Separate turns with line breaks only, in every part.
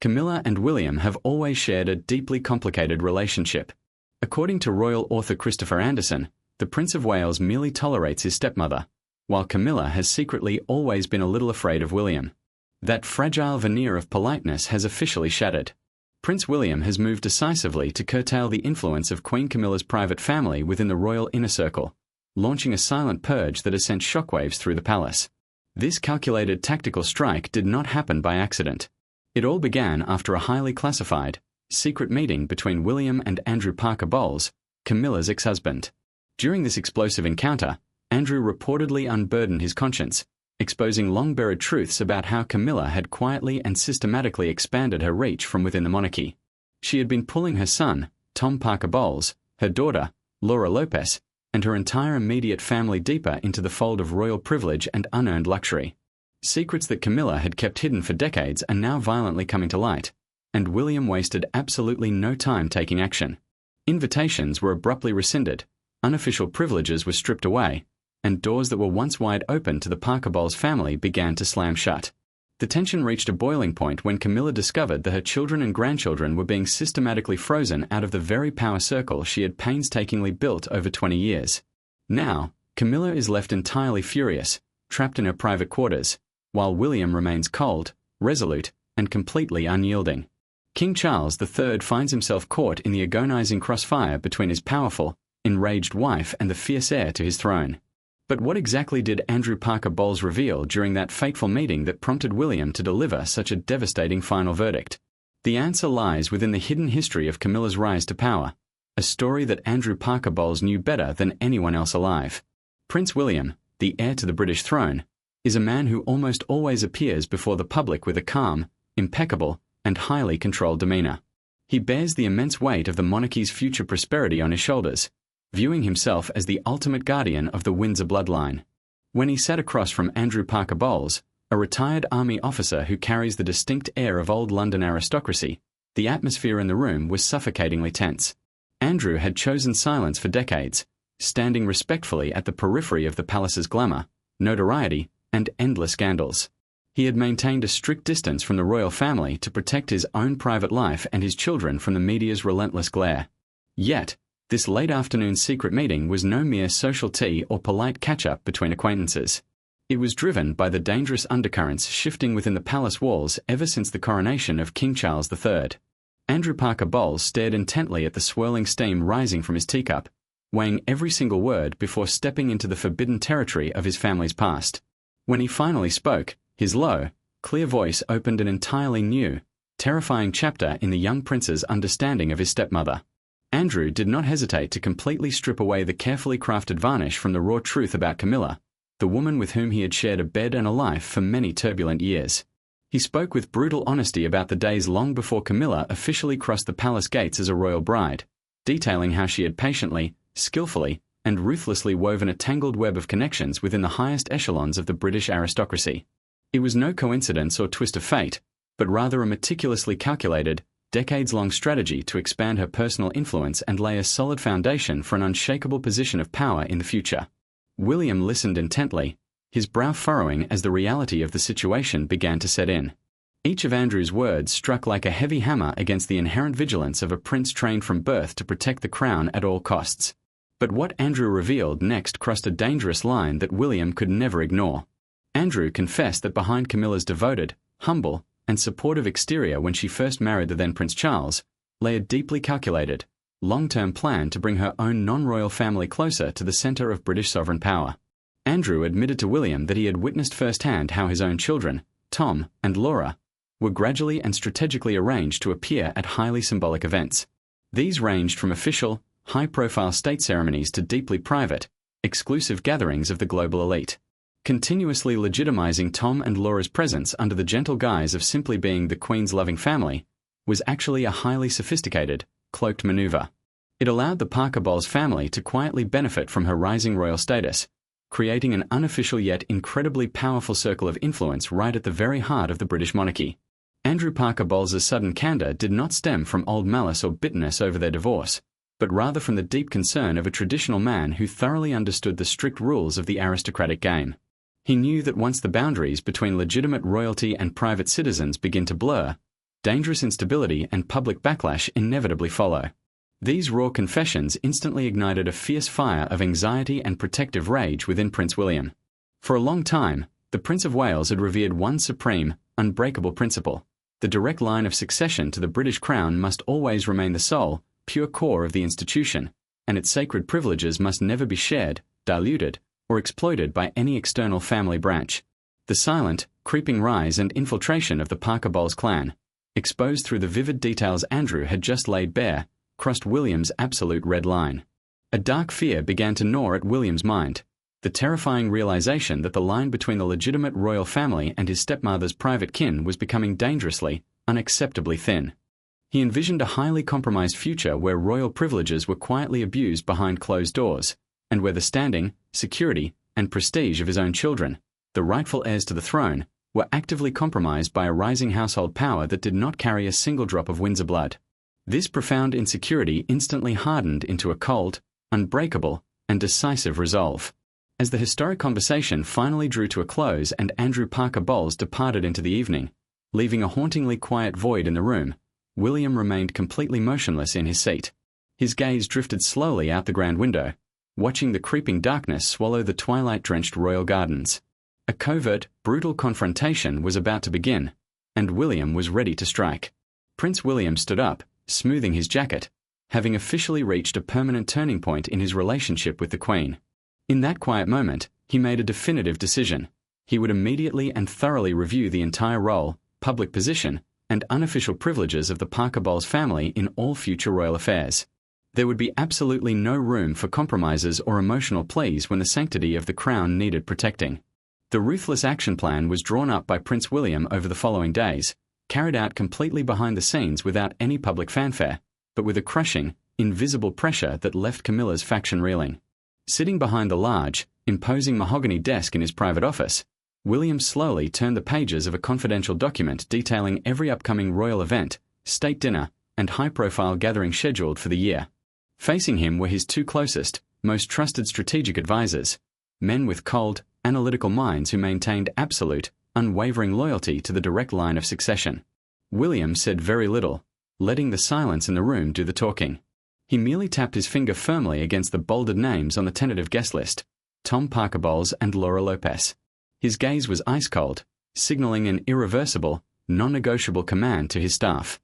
Camilla and William have always shared a deeply complicated relationship. According to royal author Christopher Anderson, the Prince of Wales merely tolerates his stepmother, while Camilla has secretly always been a little afraid of William. That fragile veneer of politeness has officially shattered. Prince William has moved decisively to curtail the influence of Queen Camilla's private family within the royal inner circle, launching a silent purge that has sent shockwaves through the palace. This calculated tactical strike did not happen by accident. It all began after a highly classified, secret meeting between William and Andrew Parker Bowles, Camilla's ex-husband. During this explosive encounter, Andrew reportedly unburdened his conscience, exposing long-buried truths about how Camilla had quietly and systematically expanded her reach from within the monarchy. She had been pulling her son, Tom Parker Bowles, her daughter, Laura Lopez, and her entire immediate family deeper into the fold of royal privilege and unearned luxury. Secrets that Camilla had kept hidden for decades are now violently coming to light, and William wasted absolutely no time taking action. Invitations were abruptly rescinded, unofficial privileges were stripped away, and doors that were once wide open to the Parker Bowles family began to slam shut. The tension reached a boiling point when Camilla discovered that her children and grandchildren were being systematically frozen out of the very power circle she had painstakingly built over 20 years. Now, Camilla is left entirely furious, trapped in her private quarters, while William remains cold, resolute, and completely unyielding. King Charles III finds himself caught in the agonizing crossfire between his powerful, enraged wife and the fierce heir to his throne. But what exactly did Andrew Parker Bowles reveal during that fateful meeting that prompted William to deliver such a devastating final verdict? The answer lies within the hidden history of Camilla's rise to power, a story that Andrew Parker Bowles knew better than anyone else alive. Prince William, the heir to the British throne, is a man who almost always appears before the public with a calm, impeccable, and highly controlled demeanor. He bears the immense weight of the monarchy's future prosperity on his shoulders, viewing himself as the ultimate guardian of the Windsor bloodline. When he sat across from Andrew Parker Bowles, a retired army officer who carries the distinct air of old London aristocracy, the atmosphere in the room was suffocatingly tense. Andrew had chosen silence for decades, standing respectfully at the periphery of the palace's glamour, notoriety, and endless scandals. He had maintained a strict distance from the royal family to protect his own private life and his children from the media's relentless glare. Yet, this late afternoon secret meeting was no mere social tea or polite catch-up between acquaintances. It was driven by the dangerous undercurrents shifting within the palace walls ever since the coronation of King Charles III. Andrew Parker Bowles stared intently at the swirling steam rising from his teacup, weighing every single word before stepping into the forbidden territory of his family's past. When he finally spoke, his low, clear voice opened an entirely new, terrifying chapter in the young prince's understanding of his stepmother. Andrew did not hesitate to completely strip away the carefully crafted varnish from the raw truth about Camilla, the woman with whom he had shared a bed and a life for many turbulent years. He spoke with brutal honesty about the days long before Camilla officially crossed the palace gates as a royal bride, detailing how she had patiently, skillfully, and ruthlessly woven a tangled web of connections within the highest echelons of the British aristocracy. It was no coincidence or twist of fate, but rather a meticulously calculated, decades-long strategy to expand her personal influence and lay a solid foundation for an unshakable position of power in the future. William listened intently, his brow furrowing as the reality of the situation began to set in. Each of Andrew's words struck like a heavy hammer against the inherent vigilance of a prince trained from birth to protect the crown at all costs. But what Andrew revealed next crossed a dangerous line that William could never ignore. Andrew confessed that behind Camilla's devoted, humble, and supportive exterior when she first married the then Prince Charles, lay a deeply calculated, long-term plan to bring her own non-royal family closer to the centre of British sovereign power. Andrew admitted to William that he had witnessed firsthand how his own children, Tom and Laura, were gradually and strategically arranged to appear at highly symbolic events. These ranged from official, high-profile state ceremonies to deeply private, exclusive gatherings of the global elite. Continuously legitimizing Tom and Laura's presence under the gentle guise of simply being the Queen's loving family was actually a highly sophisticated, cloaked maneuver. It allowed the Parker Bowles family to quietly benefit from her rising royal status, creating an unofficial yet incredibly powerful circle of influence right at the very heart of the British monarchy. Andrew Parker Bowles' sudden candor did not stem from old malice or bitterness over their divorce, but rather from the deep concern of a traditional man who thoroughly understood the strict rules of the aristocratic game. He knew that once the boundaries between legitimate royalty and private citizens begin to blur, Dangerous instability and public backlash inevitably follow. These raw confessions instantly ignited a fierce fire of anxiety and protective rage within Prince William. For a long time, the Prince of Wales had revered one supreme, unbreakable principle: the direct line of succession to the British crown must always remain the sole, pure core of the institution, and its sacred privileges must never be shared, diluted, or exploited by any external family branch. The silent, creeping rise and infiltration of the Parker Bowles clan, exposed through the vivid details Andrew had just laid bare, crossed William's absolute red line. A dark fear began to gnaw at William's mind, the terrifying realization that the line between the legitimate royal family and his stepmother's private kin was becoming dangerously, unacceptably thin. He envisioned a highly compromised future where royal privileges were quietly abused behind closed doors, and where the standing, security, and prestige of his own children, the rightful heirs to the throne, were actively compromised by a rising household power that did not carry a single drop of Windsor blood. This profound insecurity instantly hardened into a cold, unbreakable, and decisive resolve. As the historic conversation finally drew to a close and Andrew Parker Bowles departed into the evening, leaving a hauntingly quiet void in the room, William remained completely motionless in his seat. His gaze drifted slowly out the grand window, watching the creeping darkness swallow the twilight-drenched royal gardens. A covert, brutal confrontation was about to begin, and William was ready to strike. Prince William stood up, smoothing his jacket, having officially reached a permanent turning point in his relationship with the Queen. In that quiet moment, he made a definitive decision. He would immediately and thoroughly review the entire role, public position, and unofficial privileges of the Parker Bowles family in all future royal affairs. There would be absolutely no room for compromises or emotional pleas when the sanctity of the crown needed protecting. The ruthless action plan was drawn up by Prince William over the following days, carried out completely behind the scenes without any public fanfare, but with a crushing, invisible pressure that left Camilla's faction reeling. Sitting behind the large, imposing mahogany desk in his private office, William slowly turned the pages of a confidential document detailing every upcoming royal event, state dinner, and high-profile gathering scheduled for the year. Facing him were his two closest, most trusted strategic advisors, men with cold, analytical minds who maintained absolute, unwavering loyalty to the direct line of succession. William said very little, letting the silence in the room do the talking. He merely tapped his finger firmly against the bolded names on the tentative guest list: Tom Parker Bowles and Laura Lopez. His gaze was ice-cold, signaling an irreversible, non-negotiable command to his staff.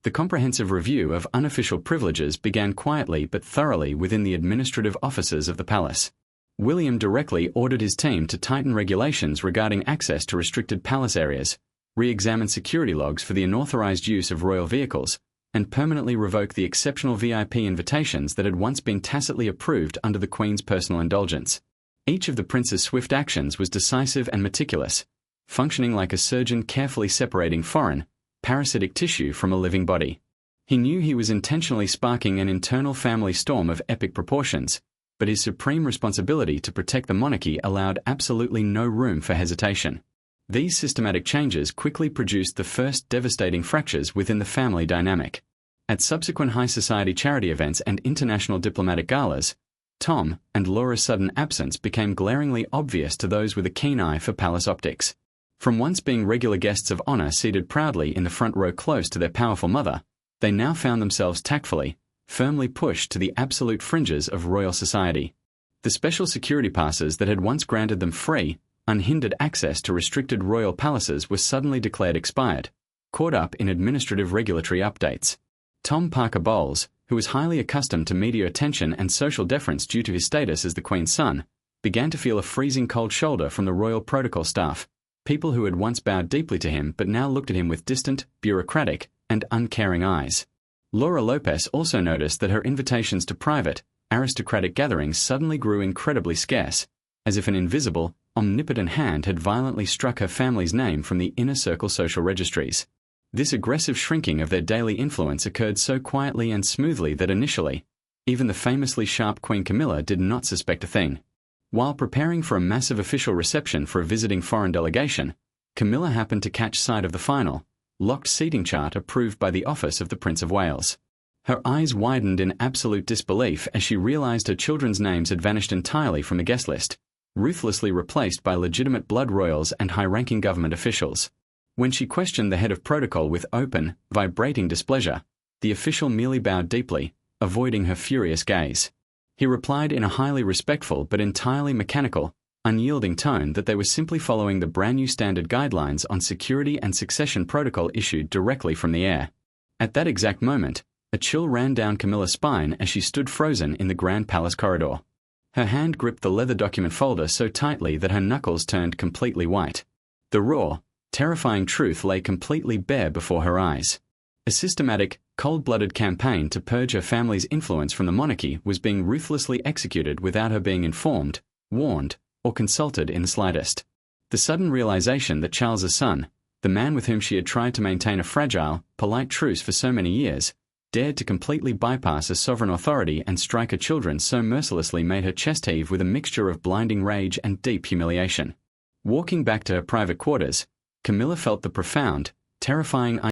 The comprehensive review of unofficial privileges began quietly but thoroughly within the administrative offices of the palace. William directly ordered his team to tighten regulations regarding access to restricted palace areas, re-examine security logs for the unauthorized use of royal vehicles, and permanently revoke the exceptional VIP invitations that had once been tacitly approved under the Queen's personal indulgence. Each of the prince's swift actions was decisive and meticulous, functioning like a surgeon carefully separating foreign, parasitic tissue from a living body. He knew he was intentionally sparking an internal family storm of epic proportions, but his supreme responsibility to protect the monarchy allowed absolutely no room for hesitation. These systematic changes quickly produced the first devastating fractures within the family dynamic. At subsequent high society charity events and international diplomatic galas, Tom and Laura's sudden absence became glaringly obvious to those with a keen eye for palace optics. From once being regular guests of honor seated proudly in the front row close to their powerful mother, they now found themselves tactfully, firmly pushed to the absolute fringes of royal society. The special security passes that had once granted them free, unhindered access to restricted royal palaces were suddenly declared expired, caught up in administrative regulatory updates. Tom Parker Bowles, who was highly accustomed to media attention and social deference due to his status as the Queen's son, began to feel a freezing cold shoulder from the royal protocol staff, people who had once bowed deeply to him but now looked at him with distant, bureaucratic, and uncaring eyes. Laura Lopez also noticed that her invitations to private, aristocratic gatherings suddenly grew incredibly scarce, as if an invisible, omnipotent hand had violently struck her family's name from the inner circle social registries. This aggressive shrinking of their daily influence occurred so quietly and smoothly that initially, even the famously sharp Queen Camilla did not suspect a thing. While preparing for a massive official reception for a visiting foreign delegation, Camilla happened to catch sight of the final, locked seating chart approved by the office of the Prince of Wales. Her eyes widened in absolute disbelief as she realized her children's names had vanished entirely from the guest list, ruthlessly replaced by legitimate blood royals and high-ranking government officials. When she questioned the head of protocol with open, vibrating displeasure, the official merely bowed deeply, avoiding her furious gaze. He replied in a highly respectful but entirely mechanical, unyielding tone that they were simply following the brand new standard guidelines on security and succession protocol issued directly from the air. At that exact moment, a chill ran down Camilla's spine as she stood frozen in the Grand Palace corridor. Her hand gripped the leather document folder so tightly that her knuckles turned completely white. The raw, terrifying truth lay completely bare before her eyes. A systematic, cold-blooded campaign to purge her family's influence from the monarchy was being ruthlessly executed without her being informed, warned, or consulted in the slightest. The sudden realization that Charles's son, the man with whom she had tried to maintain a fragile, polite truce for so many years, dared to completely bypass a sovereign authority and strike her children so mercilessly made her chest heave with a mixture of blinding rage and deep humiliation. Walking back to her private quarters, Camilla felt the profound, terrifying